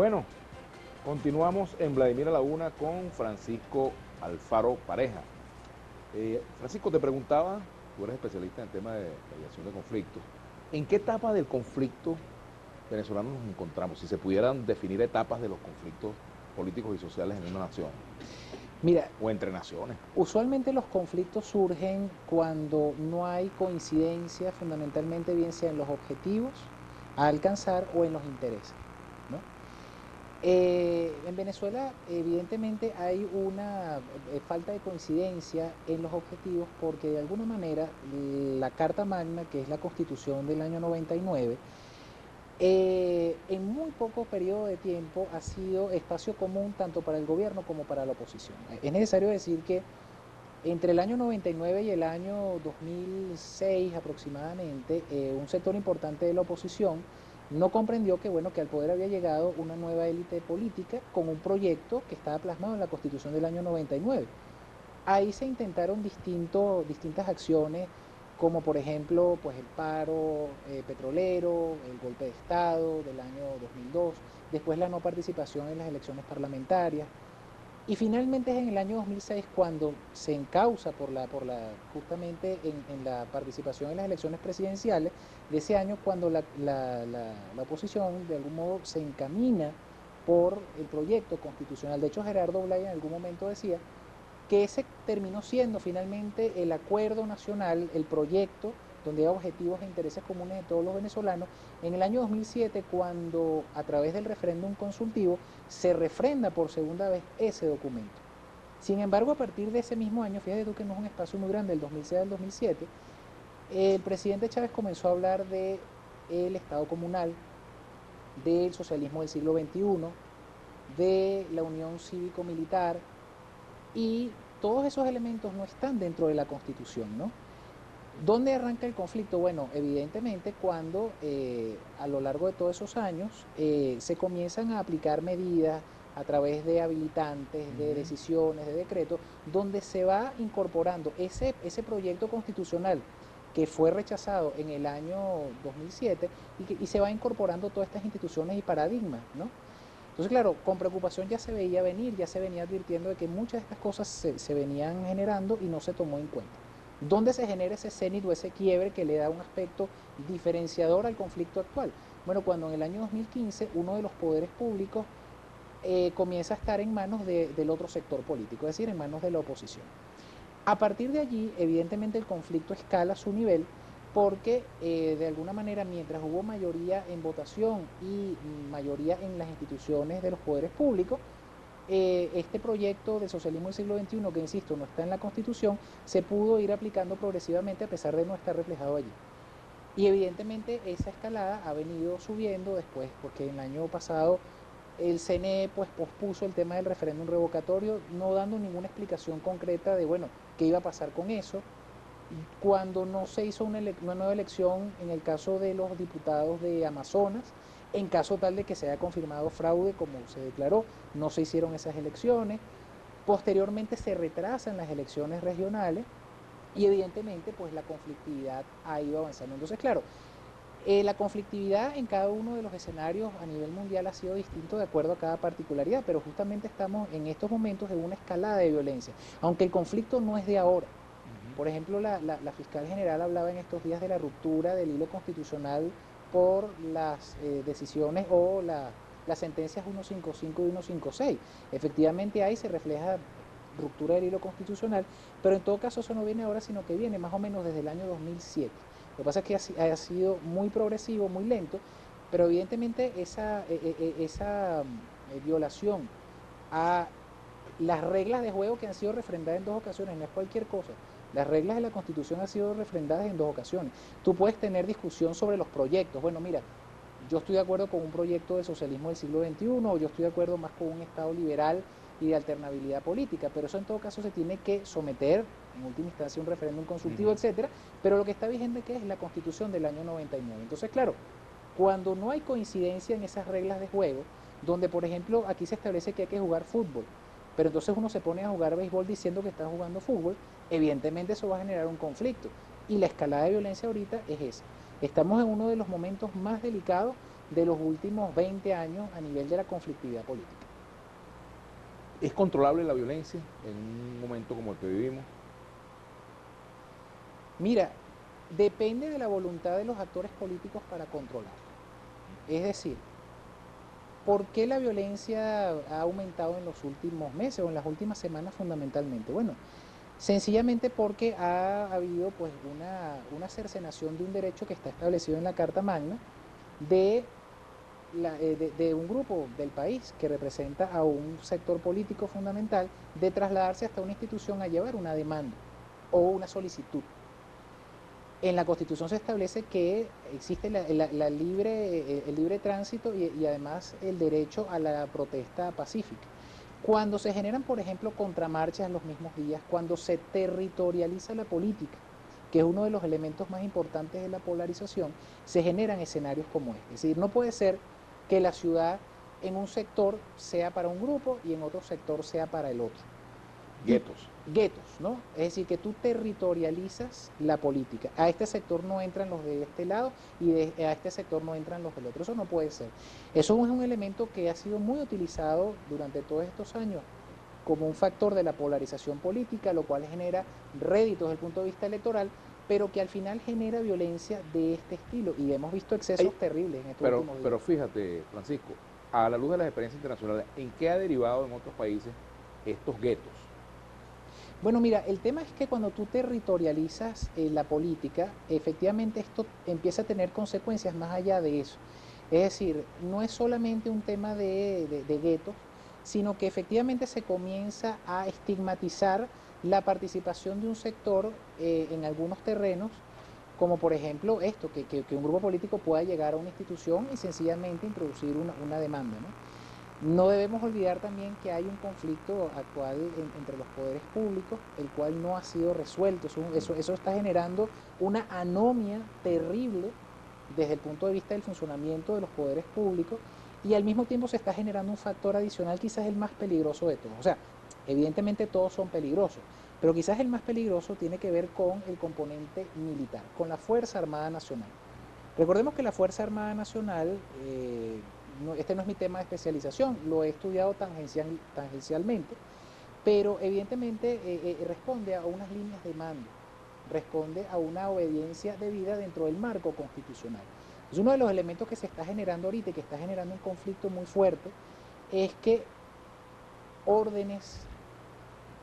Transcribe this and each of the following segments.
Bueno, continuamos en Vladimir a la Una con Francisco Alfaro Pareja. Francisco, te preguntaba, tú eres especialista en el tema de mediación de conflictos, ¿en qué etapa del conflicto venezolano nos encontramos? Si se pudieran definir etapas de los conflictos políticos y sociales en una nación Mira, o entre naciones. usualmente los conflictos surgen cuando no hay coincidencia, fundamentalmente bien sea en los objetivos a alcanzar o en los intereses, ¿no? En Venezuela, evidentemente, hay una falta de coincidencia en los objetivos porque de alguna manera la Carta Magna, que es la Constitución del año 99, en muy poco periodo de tiempo ha sido espacio común tanto para el gobierno como para la oposición. Es necesario decir que entre el año 99 y el año 2006 aproximadamente, un sector importante de la oposición no comprendió que, bueno, que al poder había llegado una nueva élite política con un proyecto que estaba plasmado en la Constitución del año 99. Ahí se intentaron distintas acciones, como por ejemplo pues el paro petrolero, el golpe de Estado del año 2002, después la no participación en las elecciones parlamentarias, y finalmente es en el año 2006 cuando se encausa justamente en la participación en las elecciones presidenciales de ese año, cuando la oposición de algún modo se encamina por el proyecto constitucional. De hecho, Gerardo Blay en algún momento decía que ese terminó siendo finalmente el acuerdo nacional, el proyecto donde hay objetivos e intereses comunes de todos los venezolanos, en el año 2007, cuando a través del referéndum consultivo se refrenda por segunda vez ese documento. Sin embargo, a partir de ese mismo año, fíjate tú que no es un espacio muy grande, del 2006 al 2007, el presidente Chávez comenzó a hablar del Estado comunal, del socialismo del siglo XXI, de la unión cívico-militar, y todos esos elementos no están dentro de la Constitución, ¿no? ¿Dónde arranca el conflicto? Bueno, evidentemente cuando a lo largo de todos esos años se comienzan a aplicar medidas a través de habilitantes, de decisiones, de decretos, donde se va incorporando ese proyecto constitucional que fue rechazado en el año 2007 y se va incorporando todas estas instituciones y paradigmas, ¿no? Entonces, claro, con preocupación ya se veía venir, ya se venía advirtiendo de que muchas de estas cosas se venían generando y no se tomó en cuenta. ¿Dónde se genera ese cénit o ese quiebre que le da un aspecto diferenciador al conflicto actual? Bueno, cuando en el año 2015 uno de los poderes públicos comienza a estar en manos del otro sector político, es decir, en manos de la oposición. A partir de allí, evidentemente, el conflicto escala a su nivel porque, de alguna manera, mientras hubo mayoría en votación y mayoría en las instituciones de los poderes públicos, este proyecto de socialismo del siglo XXI, que insisto, no está en la Constitución, se pudo ir aplicando progresivamente a pesar de no estar reflejado allí. Y evidentemente esa escalada ha venido subiendo después, porque el año pasado el CNE pues pospuso el tema del referéndum revocatorio, no dando ninguna explicación concreta de, bueno, qué iba a pasar con eso. Cuando no se hizo una nueva elección en el caso de los diputados de Amazonas, en caso tal de que se haya confirmado fraude, como se declaró, no se hicieron esas elecciones. Posteriormente se retrasan las elecciones regionales y evidentemente pues la conflictividad ha ido avanzando. Entonces, claro, la conflictividad en cada uno de los escenarios a nivel mundial ha sido distinto de acuerdo a cada particularidad, pero justamente estamos en estos momentos en una escalada de violencia, aunque el conflicto no es de ahora. Por ejemplo, la fiscal general hablaba en estos días de la ruptura del hilo constitucional por las decisiones o las sentencias 155 y 156. Efectivamente ahí se refleja ruptura del hilo constitucional, pero en todo caso eso no viene ahora, sino que viene más o menos desde el año 2007. Lo que pasa es que ha sido muy progresivo, muy lento, pero evidentemente esa violación a las reglas de juego que han sido refrendadas en dos ocasiones, no es cualquier cosa. Las reglas de la Constitución han sido refrendadas en dos ocasiones. Tú puedes tener discusión sobre los proyectos. Bueno, mira, yo estoy de acuerdo con un proyecto de socialismo del siglo XXI, o yo estoy de acuerdo más con un Estado liberal y de alternabilidad política, pero eso en todo caso se tiene que someter, en última instancia, a un referéndum consultivo, etcétera, pero lo que está vigente que es la Constitución del año 99. Entonces, claro, cuando no hay coincidencia en esas reglas de juego, donde por ejemplo aquí se establece que hay que jugar fútbol, pero entonces uno se pone a jugar béisbol diciendo que está jugando fútbol, evidentemente eso va a generar un conflicto. Y la escalada de violencia ahorita es esa. Estamos en uno de los momentos más delicados de los últimos 20 años a nivel de la conflictividad política. ¿Es controlable la violencia en un momento como el que vivimos? Mira, depende de la voluntad de los actores políticos para controlarlo. Es decir, ¿por qué la violencia ha aumentado en los últimos meses o en las últimas semanas fundamentalmente? Bueno, sencillamente porque ha habido pues una cercenación de un derecho que está establecido en la Carta Magna de, de un grupo del país que representa a un sector político fundamental de trasladarse hasta una institución a llevar una demanda o una solicitud. En la Constitución se establece que existe el libre tránsito y además el derecho a la protesta pacífica. Cuando se generan, por ejemplo, contramarchas los mismos días, cuando se territorializa la política, que es uno de los elementos más importantes de la polarización, se generan escenarios como este. Es decir, no puede ser que la ciudad en un sector sea para un grupo y en otro sector sea para el otro. Guetos. Guetos, ¿no? Es decir, que tú territorializas la política. A este sector no entran los de este lado y a este sector no entran los del otro. Eso no puede ser. Eso es un elemento que ha sido muy utilizado durante todos estos años como un factor de la polarización política, lo cual genera réditos desde el punto de vista electoral, pero que al final genera violencia de este estilo. Y hemos visto excesos terribles en estos últimos días. Pero fíjate, Francisco, a la luz de las experiencias internacionales, ¿en qué ha derivado en otros países estos guetos? Bueno, mira, el tema es que cuando tú territorializas la política, efectivamente esto empieza a tener consecuencias más allá de eso. Es decir, no es solamente un tema de guetos, sino que efectivamente se comienza a estigmatizar la participación de un sector en algunos terrenos, como por ejemplo esto, que un grupo político pueda llegar a una institución y sencillamente introducir una demanda, ¿no? No debemos olvidar también que hay un conflicto actual entre los poderes públicos, el cual no ha sido resuelto. Eso está generando una anomia terrible desde el punto de vista del funcionamiento de los poderes públicos y al mismo tiempo se está generando un factor adicional, quizás el más peligroso de todos. O sea, evidentemente todos son peligrosos, pero quizás el más peligroso tiene que ver con el componente militar, con la Fuerza Armada Nacional. Recordemos que la Fuerza Armada Nacional, este no es mi tema de especialización, lo he estudiado tangencialmente, pero evidentemente responde a unas líneas de mando, responde a una obediencia debida dentro del marco constitucional. Es uno de los elementos que se está generando ahorita y que está generando un conflicto muy fuerte, es que órdenes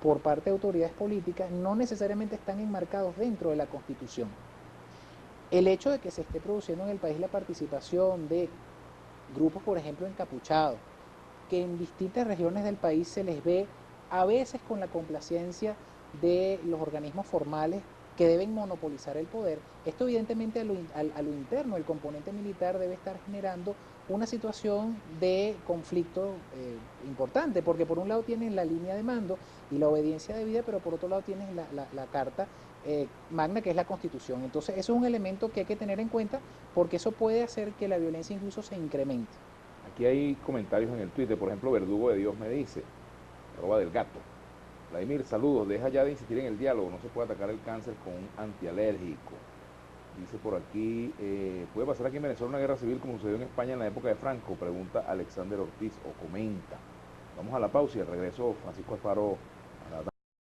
por parte de autoridades políticas no necesariamente están enmarcados dentro de la Constitución. El hecho de que se esté produciendo en el país la participación de grupos, por ejemplo, encapuchados, que en distintas regiones del país se les ve a veces con la complacencia de los organismos formales que deben monopolizar el poder, esto evidentemente a lo interno, el componente militar debe estar generando una situación de conflicto importante, porque por un lado tienes la línea de mando y la obediencia debida, pero por otro lado tienes la carta magna, que es la Constitución. Entonces eso es un elemento que hay que tener en cuenta porque eso puede hacer que la violencia incluso se incremente. Aquí hay comentarios en el Twitter, por ejemplo, Verdugo de Dios me dice, @del gato. Vladimir, saludos, deja ya de insistir en el diálogo, no se puede atacar el cáncer con un antialérgico. Dice por aquí, ¿puede pasar aquí en Venezuela una guerra civil como sucedió en España en la época de Franco? Pregunta Alexander Ortiz o comenta. Vamos a la pausa y al regreso Francisco Alfaro